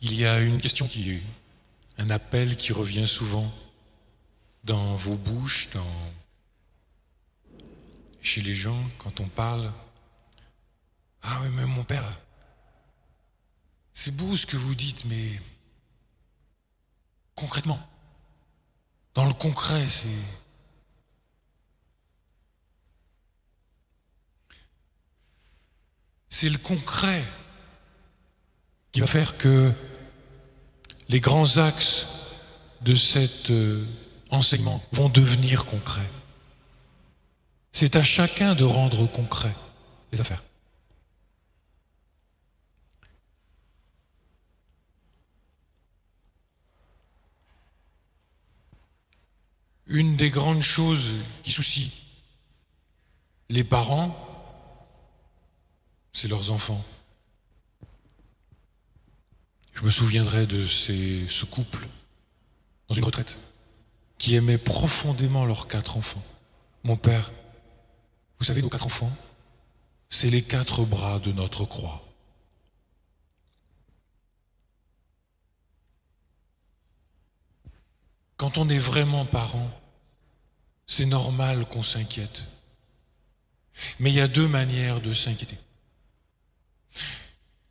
Il y a une question un appel qui revient souvent dans vos bouches, chez les gens, quand on parle. Ah oui, mais mon père, c'est beau ce que vous dites, mais concrètement, dans le concret, c'est le concret qui va faire que les grands axes de cet enseignement vont devenir concrets. C'est à chacun de rendre concret les affaires. Une des grandes choses qui soucient les parents, c'est leurs enfants. Je me souviendrai de ce couple dans une retraite qui aimait profondément leurs 4 enfants. Mon père, vous savez, nos 4 enfants, c'est les 4 bras de notre croix. Quand on est vraiment parent, c'est normal qu'on s'inquiète. Mais il y a 2 manières de s'inquiéter.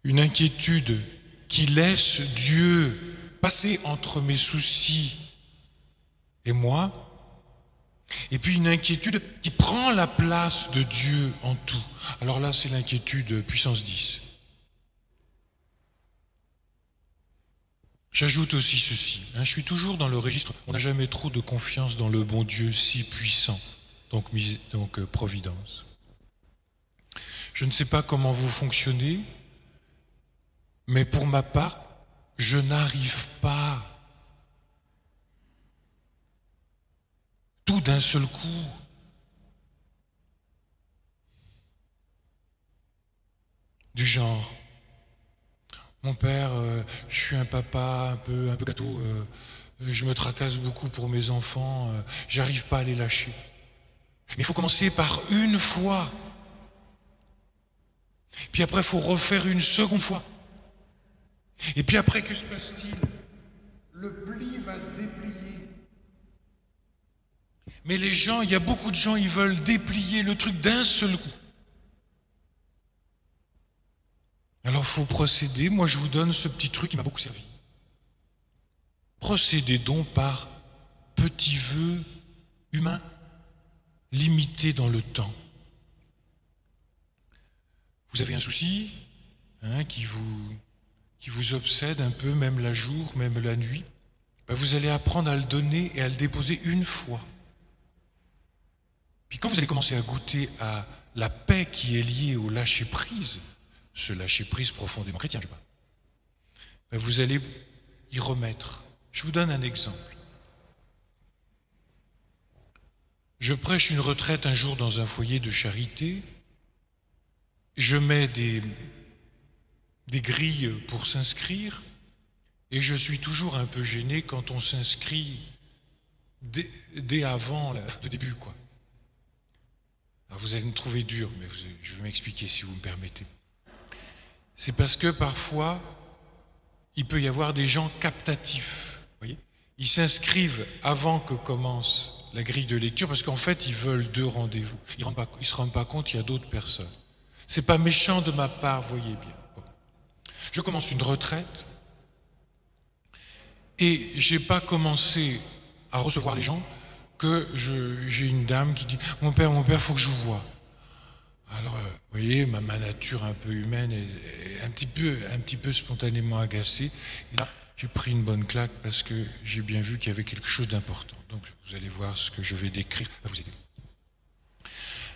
Une inquiétude qui laisse Dieu passer entre mes soucis et moi, et puis une inquiétude qui prend la place de Dieu en tout. Alors là, c'est l'inquiétude puissance 10. J'ajoute aussi ceci, je suis toujours dans le registre, on n'a jamais trop de confiance dans le bon Dieu si puissant, donc providence. Je ne sais pas comment vous fonctionnez, mais pour ma part, je n'arrive pas tout d'un seul coup. Du genre, mon père, je suis un papa un peu gâteau, je me tracasse beaucoup pour mes enfants, j'arrive pas à les lâcher. Mais il faut commencer par une fois. Puis après, il faut refaire une seconde fois. Et puis après, que se passe-t-il? Le pli va se déplier. Mais les gens, il y a beaucoup de gens, ils veulent déplier le truc d'un seul coup. Alors il faut procéder, moi je vous donne ce petit truc qui m'a beaucoup servi. Procédez donc par petits vœux humains, limités dans le temps. Vous avez un souci qui vous obsède un peu, même la jour, même la nuit, vous allez apprendre à le donner et à le déposer une fois. Puis quand vous allez commencer à goûter à la paix qui est liée au lâcher-prise, ce lâcher-prise profondément chrétien, je sais pas, vous allez y remettre. Je vous donne un exemple. Je prêche une retraite un jour dans un foyer de charité. Je mets des grilles pour s'inscrire et je suis toujours un peu gêné quand on s'inscrit dès avant le début, quoi. Alors vous allez me trouver dur, mais je vais m'expliquer si vous me permettez. C'est parce que parfois, il peut y avoir des gens captatifs. Voyez, ils s'inscrivent avant que commence la grille de lecture parce qu'en fait, ils veulent 2 rendez-vous. Ils ne se rendent pas compte qu'il y a d'autres personnes. C'est pas méchant de ma part, voyez bien. Bon. Je commence une retraite et j'ai pas commencé à recevoir les gens que j'ai une dame qui dit « Mon père, faut que je vous voie ». Alors, vous voyez, ma nature un peu humaine est un petit peu spontanément agacée. Et là, j'ai pris une bonne claque parce que j'ai bien vu qu'il y avait quelque chose d'important. Donc, vous allez voir ce que je vais décrire. Ça va vous aider.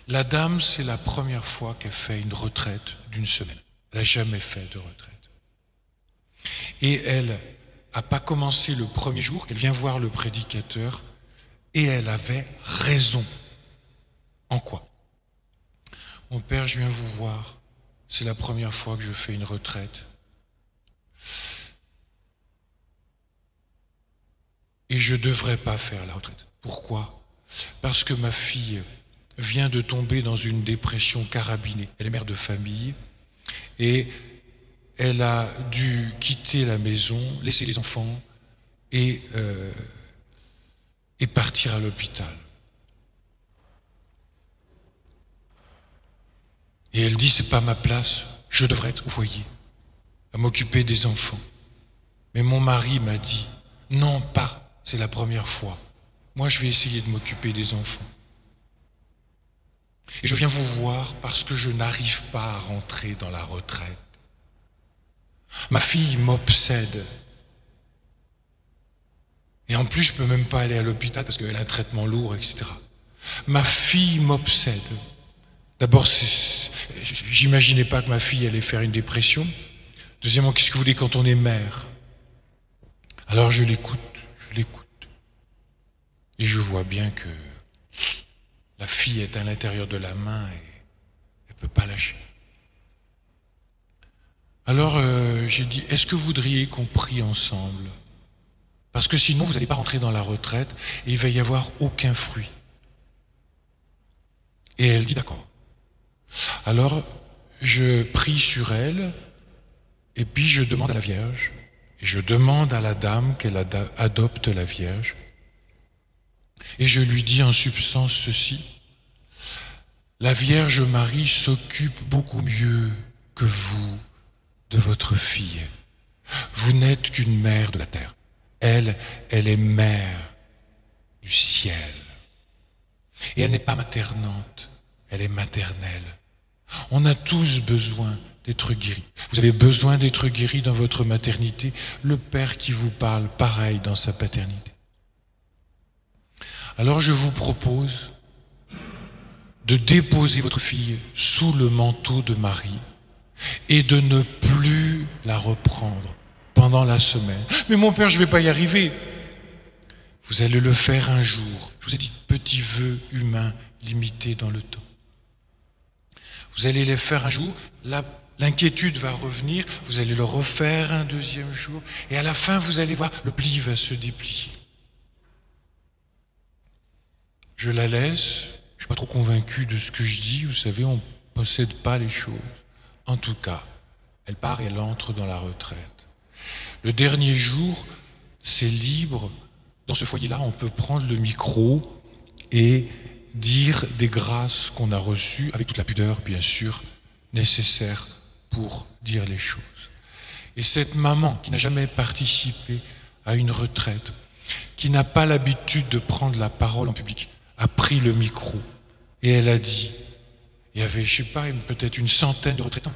La dame, c'est la première fois qu'elle fait une retraite d'1 semaine. Elle n'a jamais fait de retraite. Et elle n'a pas commencé le premier jour qu'elle vient voir le prédicateur et elle avait raison. En quoi? Mon père, je viens vous voir. C'est la première fois que je fais une retraite. Et je ne devrais pas faire la retraite. Pourquoi? Parce que ma fille vient de tomber dans une dépression carabinée. Elle est mère de famille et elle a dû quitter la maison, laisser les enfants et partir à l'hôpital. Et elle dit, c'est pas ma place, je devrais être au foyer, à m'occuper des enfants. Mais mon mari m'a dit, non, pars, c'est la première fois. Moi, je vais essayer de m'occuper des enfants. Et je viens vous voir parce que je n'arrive pas à rentrer dans la retraite. Ma fille m'obsède. Et en plus, je ne peux même pas aller à l'hôpital parce qu'elle a un traitement lourd, etc. Ma fille m'obsède. D'abord, j'imaginais pas que ma fille allait faire une dépression. Deuxièmement, qu'est-ce que vous dites quand on est mère? Alors je l'écoute. Et je vois bien que la fille est à l'intérieur de la main et elle ne peut pas lâcher. Alors j'ai dit, est-ce que vous voudriez qu'on prie ensemble? Parce que sinon vous n'allez pas rentrer dans la retraite et il va y avoir aucun fruit. Et elle dit d'accord. Alors je prie sur elle et puis je demande à la Vierge et je demande à la dame qu'elle adopte la Vierge. Et je lui dis en substance ceci, la Vierge Marie s'occupe beaucoup mieux que vous de votre fille. Vous n'êtes qu'une mère de la terre. Elle est mère du ciel. Et elle n'est pas maternante, elle est maternelle. On a tous besoin d'être guéris. Vous avez besoin d'être guéris dans votre maternité. Le Père qui vous parle, pareil dans sa paternité. Alors je vous propose de déposer votre fille sous le manteau de Marie et de ne plus la reprendre pendant la semaine. Mais mon père, je ne vais pas y arriver. Vous allez le faire un jour. Je vous ai dit, petit vœu humain limité dans le temps. Vous allez les faire un jour, l'inquiétude va revenir, vous allez le refaire un deuxième jour, et à la fin, vous allez voir, le pli va se déplier. Je la laisse, je ne suis pas trop convaincu de ce que je dis, vous savez, on ne possède pas les choses. En tout cas, elle part et elle entre dans la retraite. Le dernier jour, c'est libre. Dans ce foyer-là, on peut prendre le micro et dire des grâces qu'on a reçues, avec toute la pudeur, bien sûr, nécessaire pour dire les choses. Et cette maman qui n'a jamais participé à une retraite, qui n'a pas l'habitude de prendre la parole en public, a pris le micro et elle a dit, il y avait, je ne sais pas, peut-être une centaine de retraitants.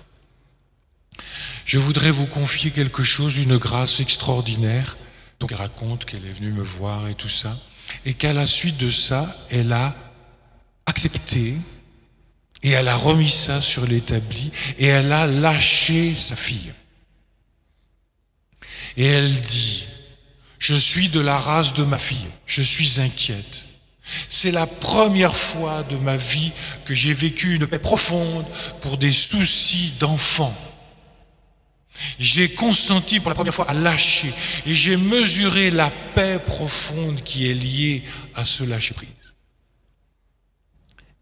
Je voudrais vous confier quelque chose, une grâce extraordinaire. Donc elle raconte qu'elle est venue me voir et tout ça, et qu'à la suite de ça, elle a accepté et elle a remis ça sur l'établi et elle a lâché sa fille. Et elle dit, je suis de la race de ma fille, je suis inquiète. C'est la première fois de ma vie que j'ai vécu une paix profonde pour des soucis d'enfant. J'ai consenti pour la première fois à lâcher et j'ai mesuré la paix profonde qui est liée à ce lâcher-prise.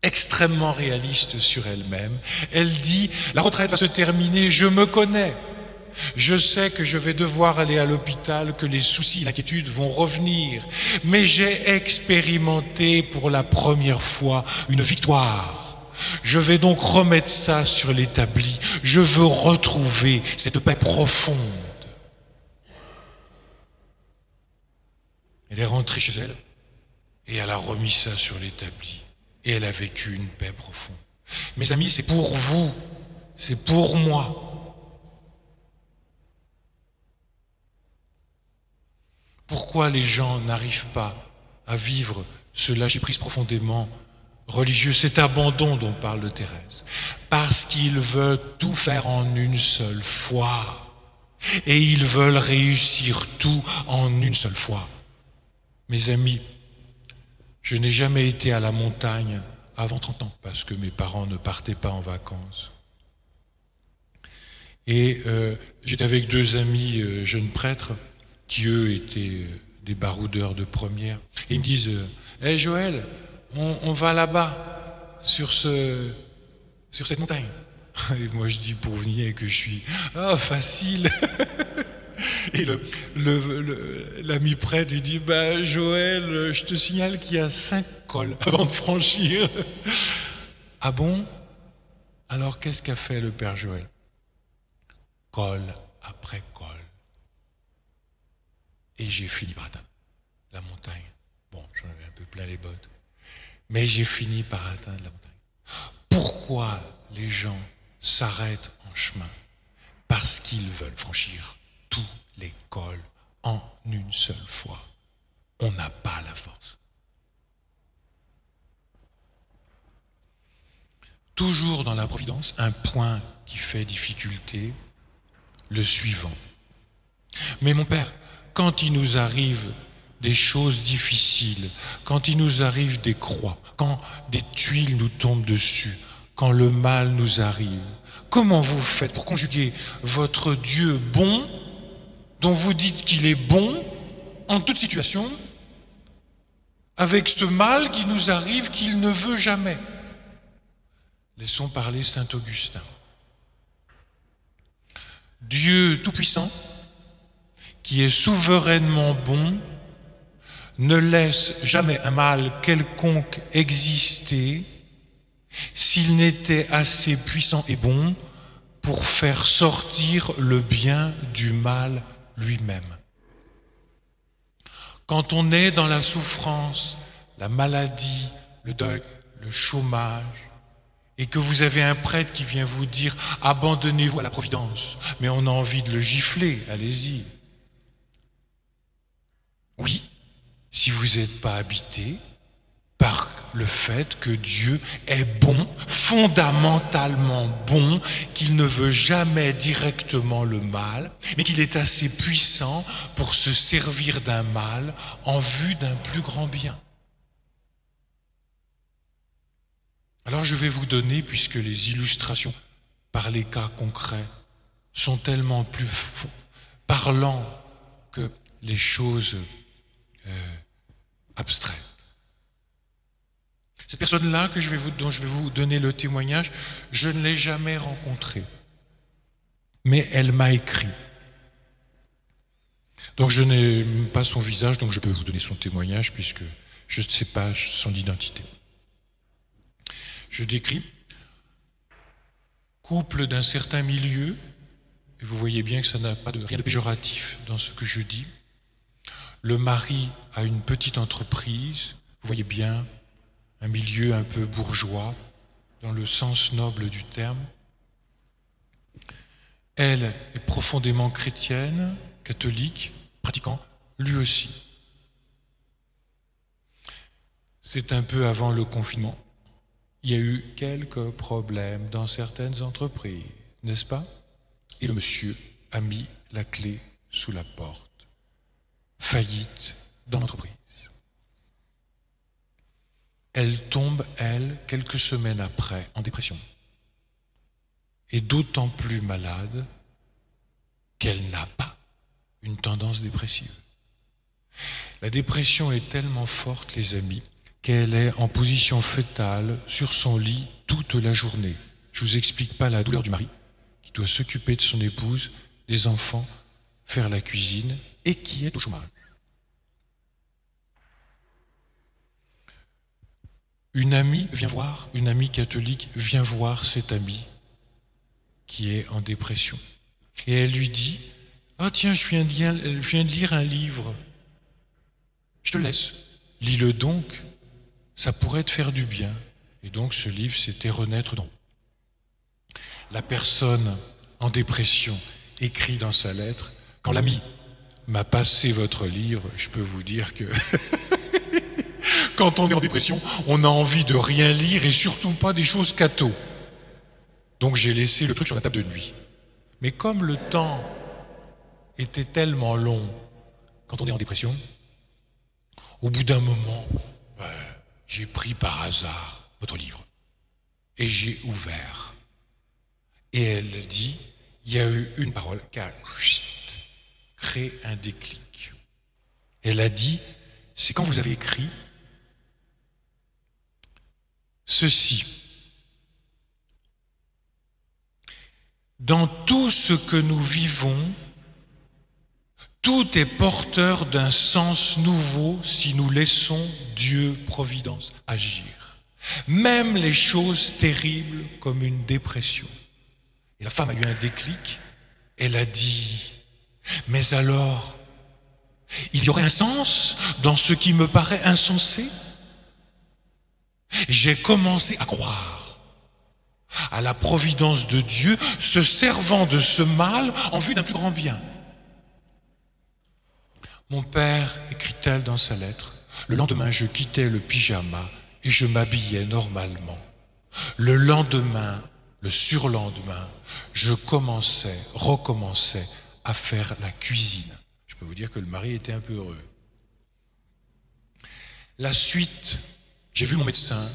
Extrêmement réaliste sur elle-même, elle dit, la retraite va se terminer, je me connais. Je sais que je vais devoir aller à l'hôpital, que les soucis, l'inquiétude vont revenir. Mais j'ai expérimenté pour la première fois une victoire. Je vais donc remettre ça sur l'établi. Je veux retrouver cette paix profonde. Elle est rentrée chez elle et elle a remis ça sur l'établi. Et elle a vécu une paix profonde. Mes amis, c'est pour vous, c'est pour moi. Pourquoi les gens n'arrivent pas à vivre ce lâcher-prise profondément religieux, cet abandon dont parle Thérèse? Parce qu'ils veulent tout faire en une seule fois. Et ils veulent réussir tout en une seule fois. Mes amis, je n'ai jamais été à la montagne avant 30 ans, parce que mes parents ne partaient pas en vacances. Et j'étais avec deux amis jeunes prêtres, qui eux étaient des baroudeurs de première. Et ils me disent, hey Joël, on va là-bas, sur cette montagne. Et moi je dis pour venir que je suis facile. Et l'ami prêtre il dit Joël, je te signale qu'il y a 5 cols avant de franchir. Ah bon? Alors qu'est-ce qu'a fait le père Joël? Col après col. Et j'ai fini par atteindre la montagne. Bon, j'en avais un peu plein les bottes. Mais j'ai fini par atteindre la montagne. Pourquoi les gens s'arrêtent en chemin? Parce qu'ils veulent franchir tous les cols en une seule fois. On n'a pas la force. Toujours dans la providence, un point qui fait difficulté, le suivant. Mais mon père, quand il nous arrive des choses difficiles, quand il nous arrive des croix, quand des tuiles nous tombent dessus, quand le mal nous arrive, comment vous faites pour conjuguer votre Dieu bon, dont vous dites qu'il est bon en toute situation, avec ce mal qui nous arrive qu'il ne veut jamais? Laissons parler saint Augustin. Dieu tout-puissant, qui est souverainement bon, ne laisse jamais un mal quelconque exister s'il n'était assez puissant et bon pour faire sortir le bien du mal lui-même. Quand on est dans la souffrance, la maladie, le deuil, le chômage, et que vous avez un prêtre qui vient vous dire « abandonnez-vous à la providence », mais on a envie de le gifler, allez-y. Oui, si vous n'êtes pas habité par le fait que Dieu est bon, fondamentalement bon, qu'il ne veut jamais directement le mal, mais qu'il est assez puissant pour se servir d'un mal en vue d'un plus grand bien. Alors je vais vous donner, puisque les illustrations par les cas concrets sont tellement plus parlants que les choses abstraites. Cette personne-là dont je vais vous donner le témoignage, je ne l'ai jamais rencontrée, mais elle m'a écrit. Donc je n'ai pas son visage, donc je peux vous donner son témoignage puisque je ne sais pas son identité. Je décris couple d'un certain milieu, et vous voyez bien que ça n'a pas rien de péjoratif dans ce que je dis. Le mari a une petite entreprise, vous voyez bien, un milieu un peu bourgeois, dans le sens noble du terme. Elle est profondément chrétienne, catholique, pratiquant, lui aussi. C'est un peu avant le confinement. Il y a eu quelques problèmes dans certaines entreprises, n'est-ce pas? Et le monsieur a mis la clé sous la porte. Faillite dans l'entreprise. Elle tombe, elle, quelques semaines après, en dépression. Et d'autant plus malade qu'elle n'a pas une tendance dépressive. La dépression est tellement forte, les amis, qu'elle est en position fœtale sur son lit toute la journée. Je ne vous explique pas la douleur du mari, qui doit s'occuper de son épouse, des enfants, faire la cuisine, et qui est au chômage. Une amie catholique vient voir cette amie qui est en dépression. Et elle lui dit « Ah tiens, je viens de lire un livre. Je te laisse. Lis-le donc, ça pourrait te faire du bien. » Et donc ce livre, c'était Renaître dans. La personne en dépression écrit dans sa lettre « Quand l'ami m'a passé votre livre, je peux vous dire que... » Quand on est en dépression, on a envie de rien lire et surtout pas des choses catho. Donc j'ai laissé le truc sur la table de nuit. Mais comme le temps était tellement long quand on est en dépression, au bout d'un moment, j'ai pris par hasard votre livre et j'ai ouvert. Et elle dit, il y a eu une parole qui a créé un déclic. Elle a dit, c'est quand vous avez écrit ceci. Dans tout ce que nous vivons, tout est porteur d'un sens nouveau si nous laissons Dieu, Providence, agir. Même les choses terribles comme une dépression. Et la femme a eu un déclic, elle a dit, mais alors, il y aurait un sens dans ce qui me paraît insensé? J'ai commencé à croire à la providence de Dieu, se servant de ce mal en vue d'un plus grand bien. Mon père, écrit-elle dans sa lettre, le lendemain je quittais le pyjama et je m'habillais normalement. Le lendemain, le surlendemain, je recommençais à faire la cuisine. Je peux vous dire que le mari était un peu heureux. La suite, j'ai vu mon médecin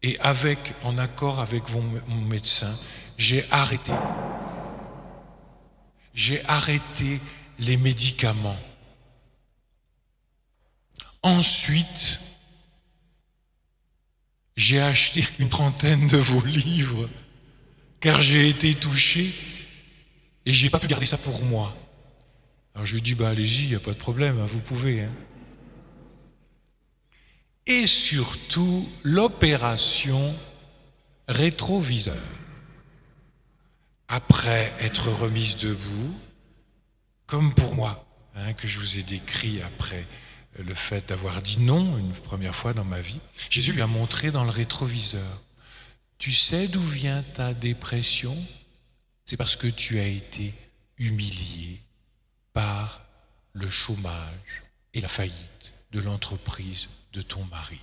et en accord avec mon médecin, j'ai arrêté les médicaments. Ensuite, j'ai acheté une trentaine de vos livres, car j'ai été touché et j'ai pas pu garder ça pour moi. Alors je lui dis, allez-y, il n'y a pas de problème, vous pouvez. Et surtout, l'opération rétroviseur. Après être remise debout, comme pour moi, que je vous ai décrit après le fait d'avoir dit non une première fois dans ma vie, Jésus lui a montré dans le rétroviseur, tu sais d'où vient ta dépression? C'est parce que tu as été humilié par le chômage et la faillite de l'entreprise de ton mari.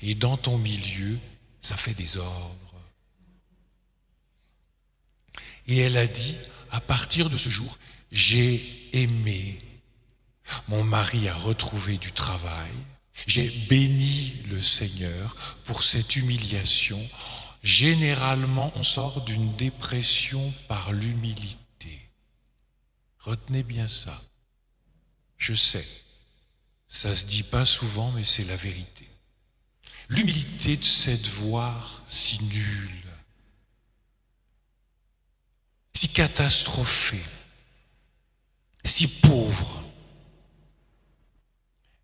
Et dans ton milieu, ça fait désordre. Et elle a dit, à partir de ce jour, j'ai aimé. Mon mari a retrouvé du travail. J'ai béni le Seigneur pour cette humiliation. Généralement, on sort d'une dépression par l'humilité. Retenez bien ça. Je sais, ça se dit pas souvent, mais c'est la vérité. L'humilité, c'est de voir si nulle, si catastrophée, si pauvre.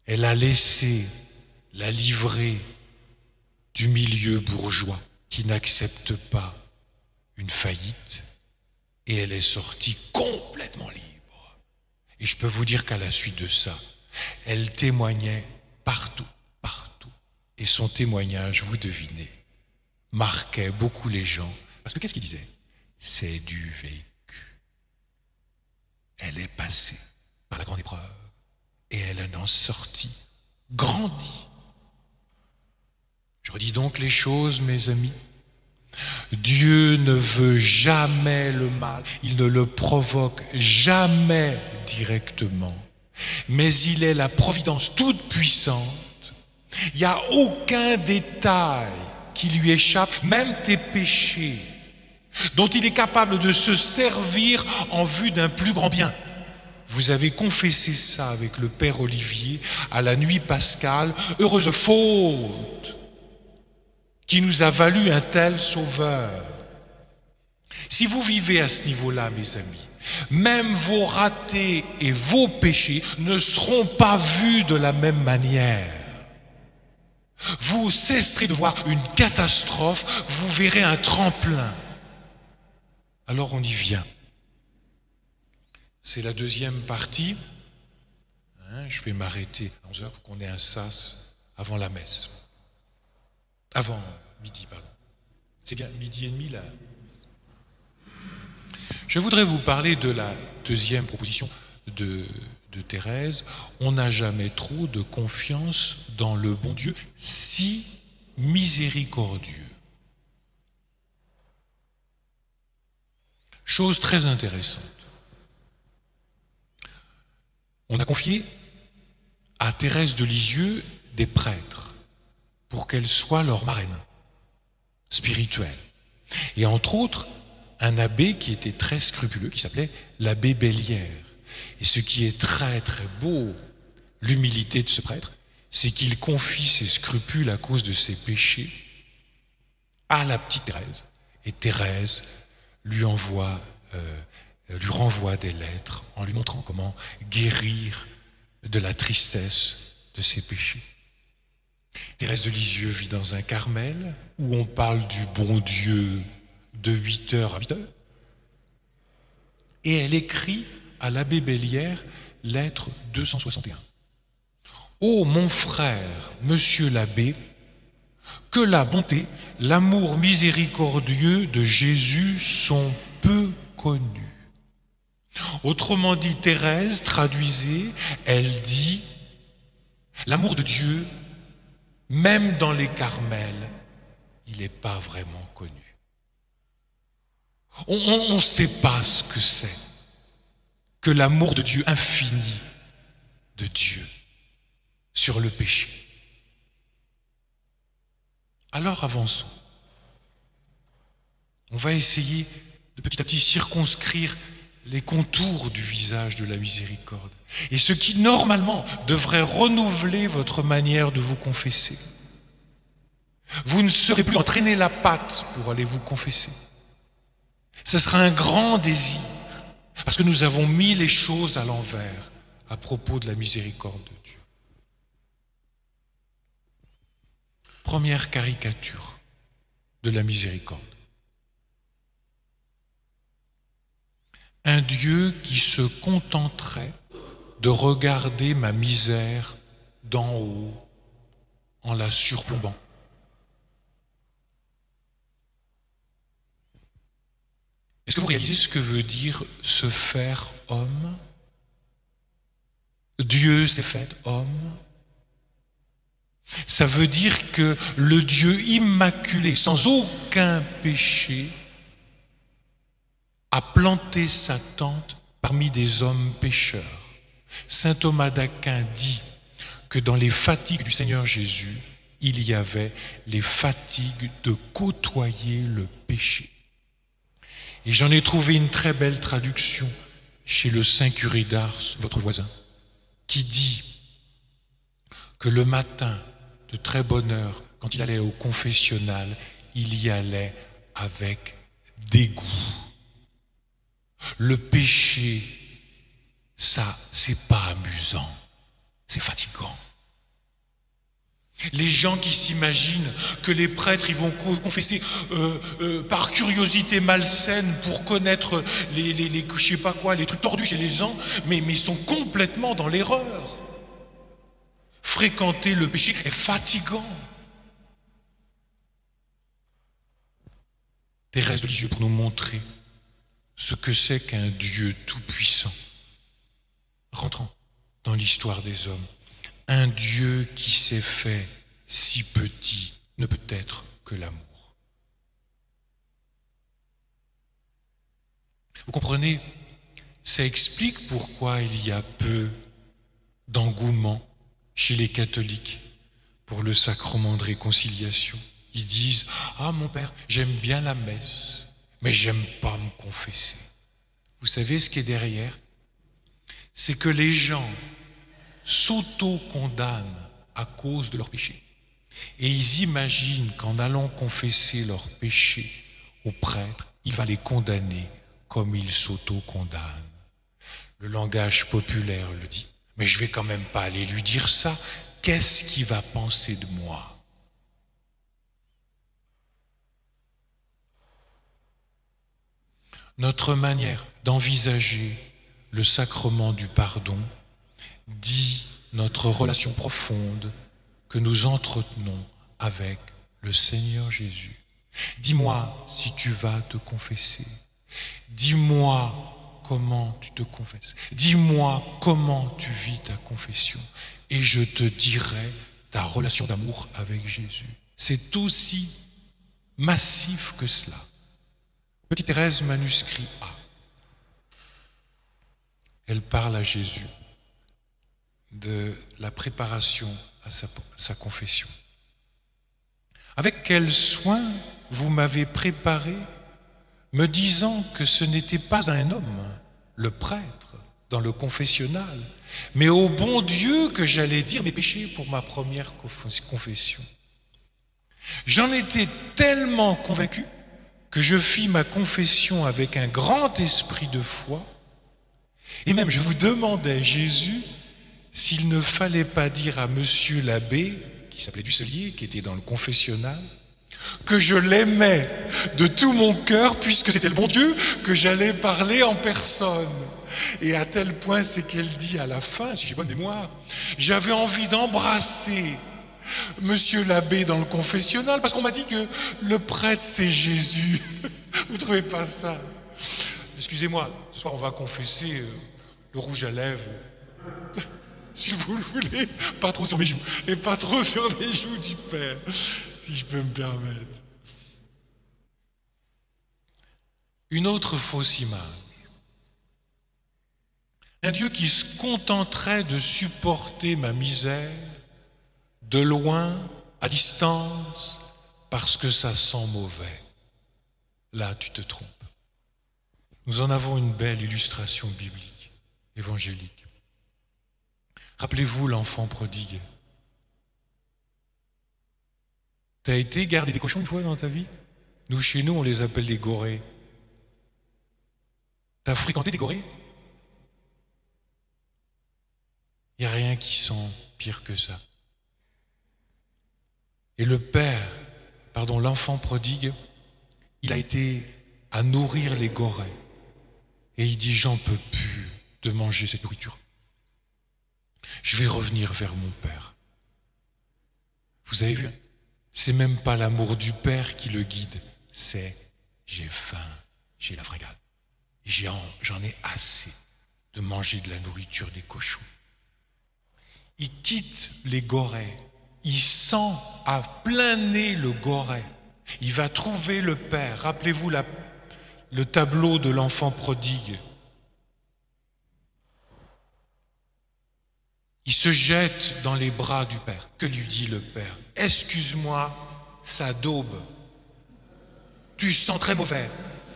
Elle a laissé la livrée du milieu bourgeois qui n'accepte pas une faillite et elle est sortie complètement libre. Et je peux vous dire qu'à la suite de ça, elle témoignait partout. Et son témoignage, vous devinez, marquait beaucoup les gens. Parce que qu'est-ce qu'il disait? C'est du vécu. Elle est passée par la grande épreuve. Et elle en est sortie, grandie. Je redis donc les choses, mes amis. Dieu ne veut jamais le mal, il ne le provoque jamais directement. Mais il est la providence toute puissante. Il n'y a aucun détail qui lui échappe, même tes péchés, dont il est capable de se servir en vue d'un plus grand bien. Vous avez confessé ça avec le Père Olivier à la nuit pascale. Heureuse faute qui nous a valu un tel sauveur. Si vous vivez à ce niveau-là, mes amis, même vos ratés et vos péchés ne seront pas vus de la même manière. Vous cesserez de voir une catastrophe, vous verrez un tremplin. Alors on y vient. C'est la deuxième partie. Je vais m'arrêter à 11h pour qu'on ait un sas avant la messe. Avant midi, pardon. C'est bien midi et demi là. Je voudrais vous parler de la deuxième proposition de Thérèse. On n'a jamais trop de confiance dans le bon Dieu si miséricordieux. Chose très intéressante. On a confié à Thérèse de Lisieux des prêtres pour qu'elle soit leur marraine spirituelle. Et entre autres, un abbé qui était très scrupuleux, qui s'appelait l'abbé Bellière. Et ce qui est très très beau, l'humilité de ce prêtre, c'est qu'il confie ses scrupules à cause de ses péchés à la petite Thérèse. Et Thérèse lui renvoie des lettres en lui montrant comment guérir de la tristesse de ses péchés. Thérèse de Lisieux vit dans un Carmel où on parle du bon Dieu de 8h à 8h. Et elle écrit à l'abbé Bellière, lettre 261. « Ô mon frère, monsieur l'abbé, que la bonté, l'amour miséricordieux de Jésus sont peu connus. » Autrement dit, Thérèse, traduisez, elle dit « L'amour de Dieu, même dans les Carmels, il n'est pas vraiment connu. » On ne sait pas ce que c'est que l'amour de Dieu infini de Dieu sur le péché. Alors avançons. On va essayer de petit à petit circonscrire les contours du visage de la miséricorde et ce qui normalement devrait renouveler votre manière de vous confesser. Vous ne serez plus entraîner la patte pour aller vous confesser. Ce sera un grand désir parce que nous avons mis les choses à l'envers à propos de la miséricorde de Dieu. Première caricature de la miséricorde. Un Dieu qui se contenterait de regarder ma misère d'en haut en la surplombant. Est-ce que vous réalisez ce que veut dire se faire homme? Dieu s'est fait homme. Ça veut dire que le Dieu immaculé, sans aucun péché, a planté sa tente parmi des hommes pécheurs. Saint Thomas d'Aquin dit que dans les fatigues du Seigneur Jésus, il y avait les fatigues de côtoyer le péché. Et j'en ai trouvé une très belle traduction chez le Saint Curé d'Ars, votre voisin, qui dit que le matin, de très bonne heure, quand il allait au confessionnal, il y allait avec dégoût. Le péché, ça, c'est pas amusant, c'est fatigant. Les gens qui s'imaginent que les prêtres ils vont confesser par curiosité malsaine pour connaître les je sais pas quoi, les trucs tordus chez les gens, mais ils sont complètement dans l'erreur. Fréquenter le péché est fatigant. Thérèse de Lisieux pour nous montrer ce que c'est qu'un Dieu tout-puissant, rentrant dans l'histoire des hommes. Un Dieu qui s'est fait si petit ne peut être que l'amour. Vous comprenez, ça explique pourquoi il y a peu d'engouement chez les catholiques pour le sacrement de réconciliation. Ils disent « Ah mon père, j'aime bien la messe, mais j'aime pas me confesser. » Vous savez ce qui est derrière? C'est que les gens s'auto-condamnent à cause de leur péché. Et ils imaginent qu'en allant confesser leur péché au prêtre, il va les condamner comme ils s'auto-condamnent. Le langage populaire le dit. Mais je vais quand même pas aller lui dire ça. Qu'est-ce qu'il va penser de moi? Notre manière d'envisager le sacrement du pardon dit notre relation profonde que nous entretenons avec le Seigneur Jésus. Dis-moi si tu vas te confesser. Dis-moi comment tu te confesses. Dis-moi comment tu vis ta confession. Et je te dirai ta relation d'amour avec Jésus. C'est aussi massif que cela. Petite Thérèse, manuscrit A. Elle parle à Jésus de la préparation à sa confession. Avec quel soin vous m'avez préparé, me disant que ce n'était pas un homme, le prêtre, dans le confessionnal, mais au bon Dieu que j'allais dire mes péchés pour ma première confession. J'en étais tellement convaincu que je fis ma confession avec un grand esprit de foi, et même je vous demandais, Jésus, s'il ne fallait pas dire à monsieur l'abbé, qui s'appelait Dusselier, qui était dans le confessionnal, que je l'aimais de tout mon cœur, puisque c'était le bon Dieu, que j'allais parler en personne. Et à tel point, c'est qu'elle dit à la fin, si j'ai bonne mémoire, j'avais envie d'embrasser monsieur l'abbé dans le confessionnal, parce qu'on m'a dit que le prêtre, c'est Jésus. Vous ne trouvez pas ça? Excusez-moi, ce soir on va confesser le rouge à lèvres. Si vous le voulez, pas trop sur mes joues, et pas trop sur les joues du Père, si je peux me permettre. Une autre fausse image. Un Dieu qui se contenterait de supporter ma misère, de loin, à distance, parce que ça sent mauvais. Là, tu te trompes. Nous en avons une belle illustration biblique, évangélique. Rappelez-vous l'enfant prodigue. T'as été garder des cochons une fois dans ta vie? Nous, chez nous, on les appelle des gorées. T'as fréquenté des gorées? Il n'y a rien qui sent pire que ça. Et l'enfant prodigue, il a été à nourrir les gorées. Et il dit, j'en peux plus de manger cette nourriture. Je vais revenir vers mon Père. Vous avez vu? C'est même pas l'amour du Père qui le guide, c'est j'ai faim, j'ai la fringale. J'en ai assez de manger de la nourriture des cochons. Il quitte les gorées, il sent à plein nez le goret. Il va trouver le Père. Rappelez-vous le tableau de l'enfant prodigue. Il se jette dans les bras du Père. Que lui dit le Père? Excuse-moi, ça daube. Tu sens très mauvais.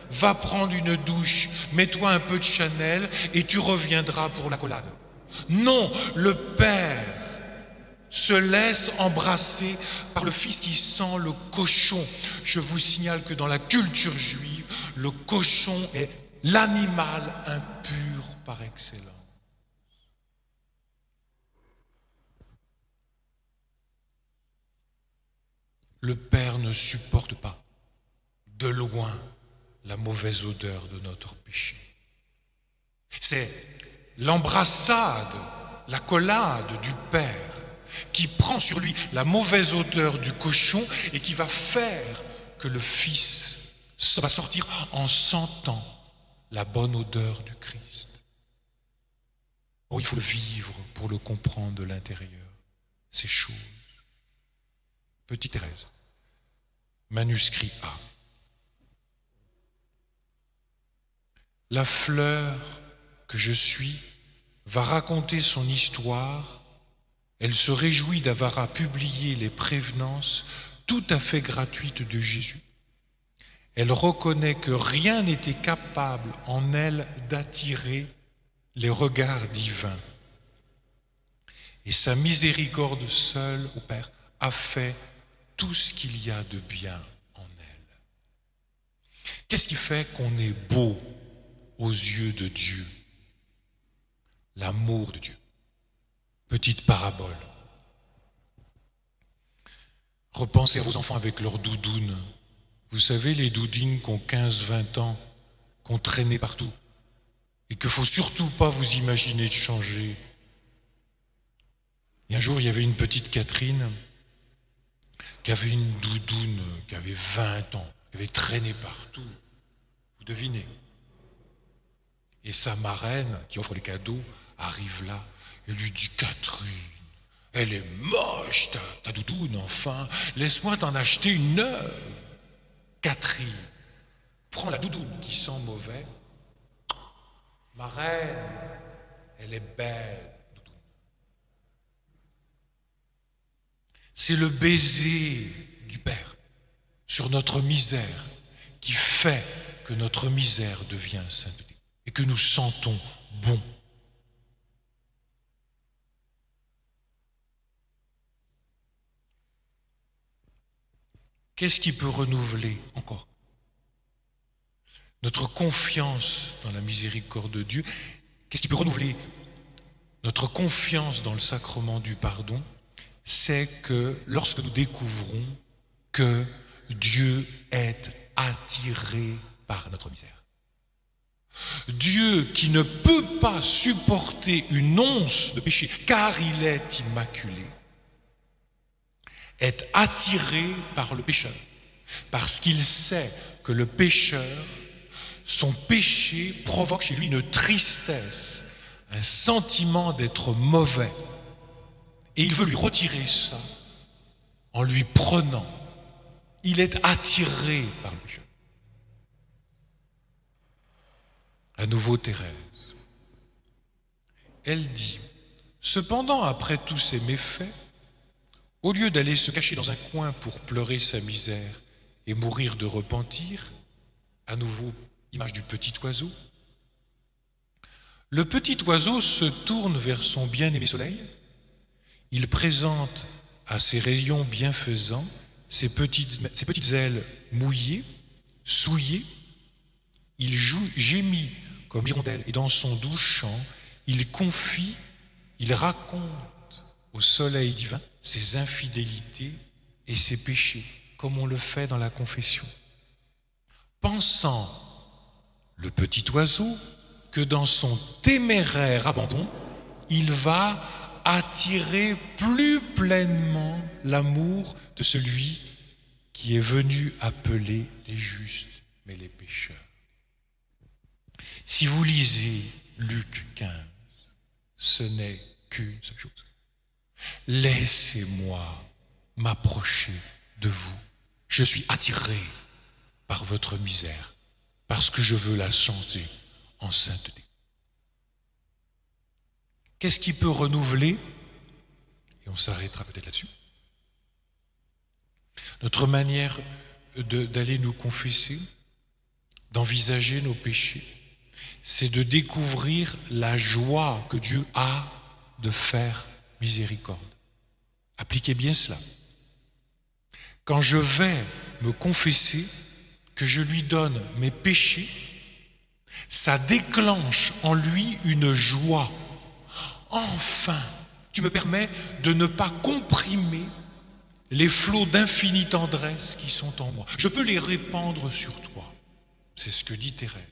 Va prendre une douche, mets-toi un peu de Chanel et tu reviendras pour l'accolade. Non, le Père se laisse embrasser par le Fils qui sent le cochon. Je vous signale que dans la culture juive, le cochon est l'animal impur par excellence. Le Père ne supporte pas de loin la mauvaise odeur de notre péché. C'est l'embrassade, la collade du Père qui prend sur lui la mauvaise odeur du cochon et qui va faire que le Fils va sortir en sentant la bonne odeur du Christ. Oh, il faut le vivre pour le comprendre de l'intérieur, ces choses. Petite Thérèse, manuscrit A. La fleur que je suis va raconter son histoire. Elle se réjouit d'avoir publié les prévenances tout à fait gratuites de Jésus. Elle reconnaît que rien n'était capable en elle d'attirer les regards divins. Et sa miséricorde seule, au Père, a fait tout ce qu'il y a de bien en elle. Qu'est-ce qui fait qu'on est beau aux yeux de Dieu? L'amour de Dieu. Petite parabole. Repensez à vos enfants avec leurs doudounes. Vous savez, les doudines qui ont 15-20 ans, qu'on traînait partout, et qu'il ne faut surtout pas vous imaginer de changer. Et un jour, il y avait une petite Catherine qui avait une doudoune qui avait 20 ans, qui avait traîné partout. Vous devinez? Et sa marraine, qui offre les cadeaux, arrive là et lui dit, Catherine, elle est moche, ta doudoune, enfin, laisse-moi t'en acheter une neuve. Catherine prend la doudoune qui sent mauvais. Marraine, elle est belle, doudoune. C'est le baiser du Père sur notre misère qui fait que notre misère devient sainteté et que nous sentons bon. Qu'est-ce qui peut renouveler encore notre confiance dans la miséricorde de Dieu, qu'est-ce qui peut renouveler notre confiance dans le sacrement du pardon? C'est que lorsque nous découvrons que Dieu est attiré par notre misère. Dieu qui ne peut pas supporter une once de péché, car il est immaculé, est attiré par le pécheur, parce qu'il sait que le pécheur, son péché provoque chez lui une tristesse, un sentiment d'être mauvais. Et il veut lui retirer ça en lui prenant. Il est attiré par le péché. À nouveau Thérèse. Elle dit, cependant après tous ces méfaits, au lieu d'aller se cacher dans un coin pour pleurer sa misère et mourir de repentir, à nouveau image du petit oiseau, le petit oiseau se tourne vers son bien-aimé soleil. Il présente à ses rayons bienfaisants ses petites ailes mouillées, souillées. Il gémit comme hirondelle et dans son doux chant, il confie, il raconte au soleil divin ses infidélités et ses péchés, comme on le fait dans la confession. Pensant, le petit oiseau, que dans son téméraire abandon, il va attirer plus pleinement l'amour de celui qui est venu appeler les justes, mais les pécheurs. Si vous lisez Luc 15, ce n'est qu'une seule chose. Laissez-moi m'approcher de vous. Je suis attiré par votre misère, parce que je veux la changer en sainteté. Qu'est-ce qui peut renouveler? Et on s'arrêtera peut-être là-dessus. Notre manière d'aller nous confesser, d'envisager nos péchés, c'est de découvrir la joie que Dieu a de faire miséricorde. Appliquez bien cela. Quand je vais me confesser, que je lui donne mes péchés, ça déclenche en lui une joie. Enfin, tu me permets de ne pas comprimer les flots d'infinie tendresse qui sont en moi. Je peux les répandre sur toi. C'est ce que dit Thérèse.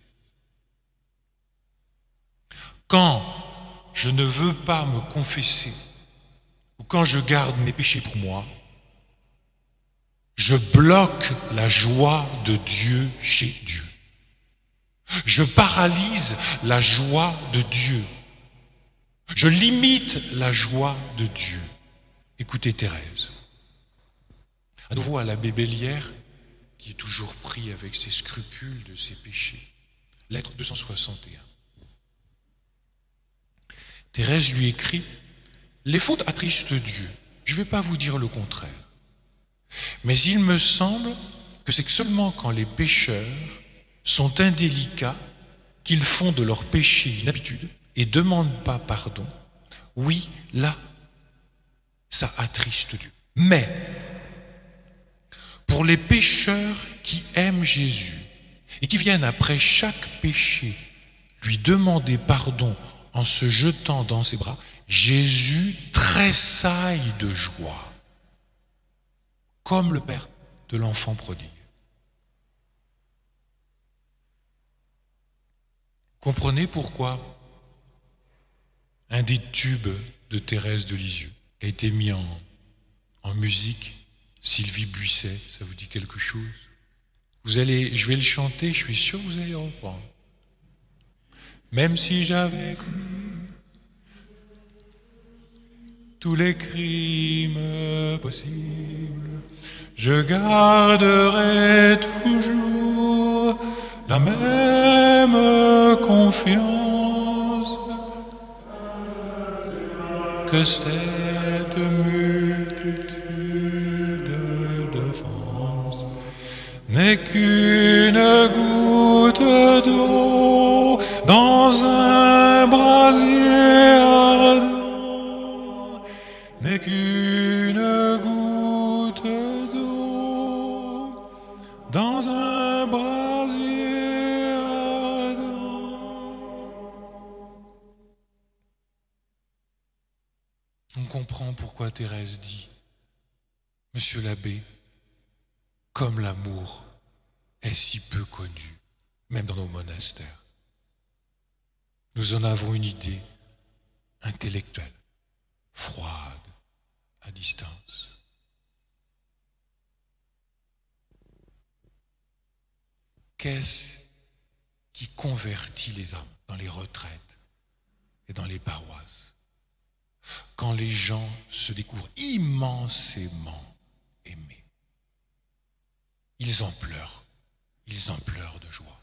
Quand je ne veux pas me confesser, ou quand je garde mes péchés pour moi, je bloque la joie de Dieu chez Dieu. Je paralyse la joie de Dieu. Je limite la joie de Dieu. Écoutez Thérèse. À nouveau à l'abbé Bellière, qui est toujours pris avec ses scrupules de ses péchés. Lettre 261. Thérèse lui écrit « Les fautes attristent Dieu. Je ne vais pas vous dire le contraire. Mais il me semble que c'est seulement quand les pécheurs sont indélicats qu'ils font de leur péché une habitude et ne demandent pas pardon. Oui, là, ça attriste Dieu. Mais pour les pécheurs qui aiment Jésus et qui viennent après chaque péché lui demander pardon en se jetant dans ses bras, Jésus tressaille de joie, comme le père de l'enfant prodigue. Comprenez pourquoi un des tubes de Thérèse de Lisieux a été mis en musique, Sylvie Buisset, ça vous dit quelque chose? Je vais le chanter, je suis sûr que vous allez reprendre. Même si j'avais commis tous les crimes possibles, je garderai toujours la même confiance que cette multitude d'offenses n'est qu'une goutte d'eau dans un brasier ardent, n'est qu'une goutte d'eau dans un brasier On comprend pourquoi Thérèse dit, Monsieur l'abbé, comme l'amour est si peu connu, même dans nos monastères. Nous en avons une idée intellectuelle, froide, à distance. Qu'est-ce qui convertit les âmes dans les retraites et dans les paroisses? Quand les gens se découvrent immensément aimés, ils en pleurent de joie.